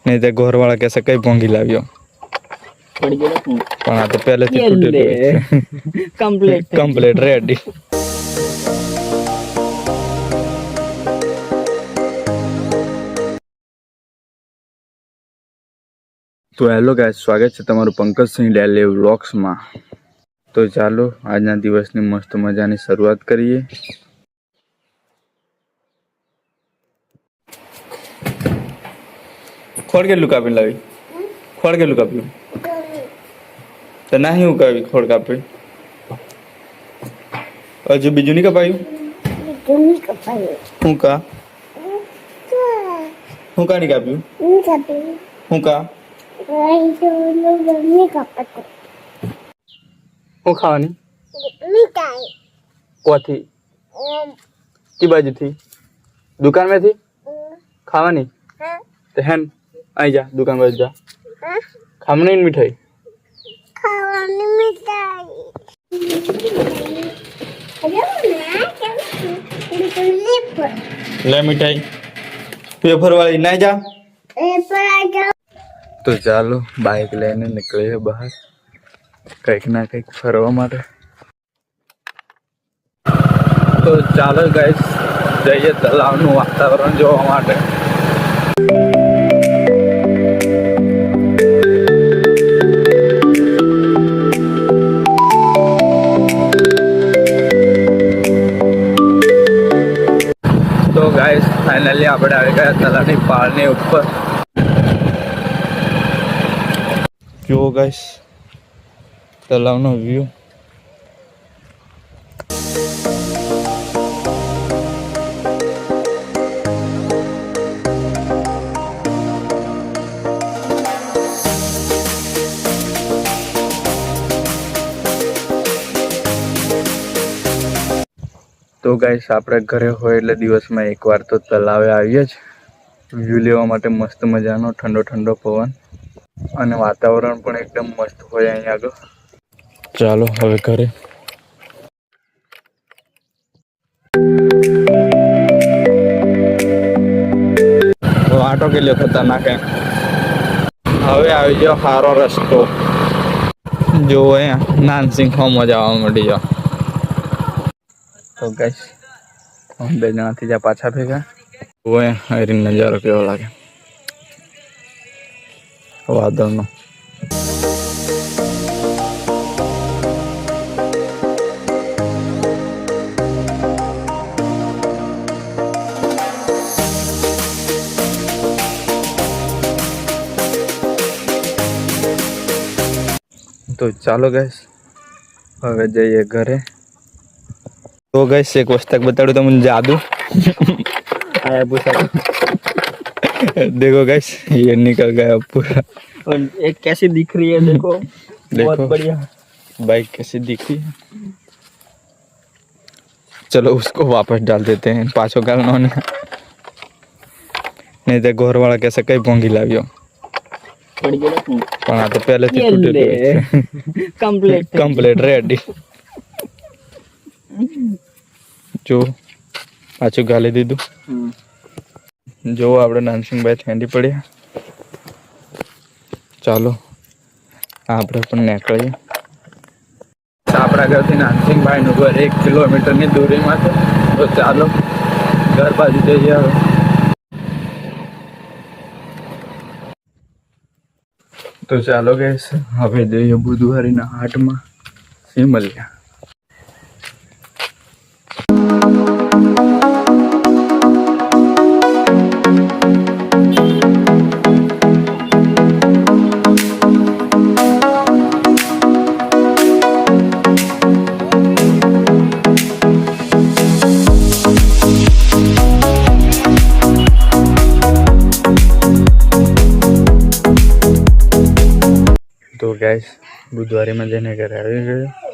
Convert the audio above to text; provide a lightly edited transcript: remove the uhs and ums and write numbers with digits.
नहीं तो घर वाला कैसे कई पोंगी लाव्यो पण आ तो पहले थी टूटेલું कंप्लीट रेडी। तो हेलो गाइस, स्वागत है तमाરું पंकज सिंह डेली व्लॉग्स में। तो चालो आजना दिवसनी मस्त मजानी शुरुआत करिए। खोड़ के लुका लावी खोड़ के लुका तो नहीं हूँ कभी खोड़ कापी हजू बीजू नहीं कपायु हूँ का नहीं काप्यू हूँ का हूँ खावानी थी की बाजू थी दुकान में थी खावानी तो हेन आई जा दुकान बाजू जा खामनी मिठाई ले मिठाई पेपर वाली नहीं जा। तो चालो बाइक लेने निकले बहार कईक ना कईक फरवा माटे। तो चालो गाइस जइए तलावનું વાતાવરણ જોવા માટે। तो गाइस फाइनली આપણે આવી ગયા તલાવની પાળની ઉપર। જો ગાइस તલાવનો વ્યૂ। तो गाइस આપણે ઘરે હોય એટલે દિવસમાં એકવાર તો તલાવે આવીએ જ વ્યૂ લેવા માટે। મસ્ત મજાનો ઠંડો ઠંડો પવન અને વાતાવરણ પણ એકદમ મસ્ત હોય અહીં આગળ। ચાલો હવે ઘરે। તો આટો કે લ્યો ખતરનાક હે। હવે આવી જાઓ સારો રસ્તો જો અહીંયા નાનસિંગ હોમમાં જવા માંડી જાઓ। तो गाइस हम बे जना थी जा पाछा भेगा वो हरी नजारो केवो लागे वादळनो। तो चालो गाइस हवे जइए घरे। तो गाइस एक वस्तु बताऊं तो मुझे जादू देखो गाइस ये निकल गया पूरा। और एक कैसी दिख रही है देखो, बहुत बढ़िया बाइक कैसी दिख रही है। चलो उसको वापस डाल देते हैं पाछो गाल ने नहीं तो घर वाला कैसे कई पोंगी लाव्यो पण आ तो पहले थी टूटेલું कंप्लीट रेडी। जो पाछू गाली दीदू जो आपणे नानसिंग भाई ठेंडी पड़्या। चालो आपणे पण निकळीए। आपणा घरथी नानसिंग भाई નું ઘર 1 કિલોમીટરની दूरीमां छे। तो चालो घर बाजू जईए हवे। तो चालो गाइस हवे जईए बुधवारीना हाटमां सिमलिया। तो गाइस बुधवारी में जने घरे આવી ગયો।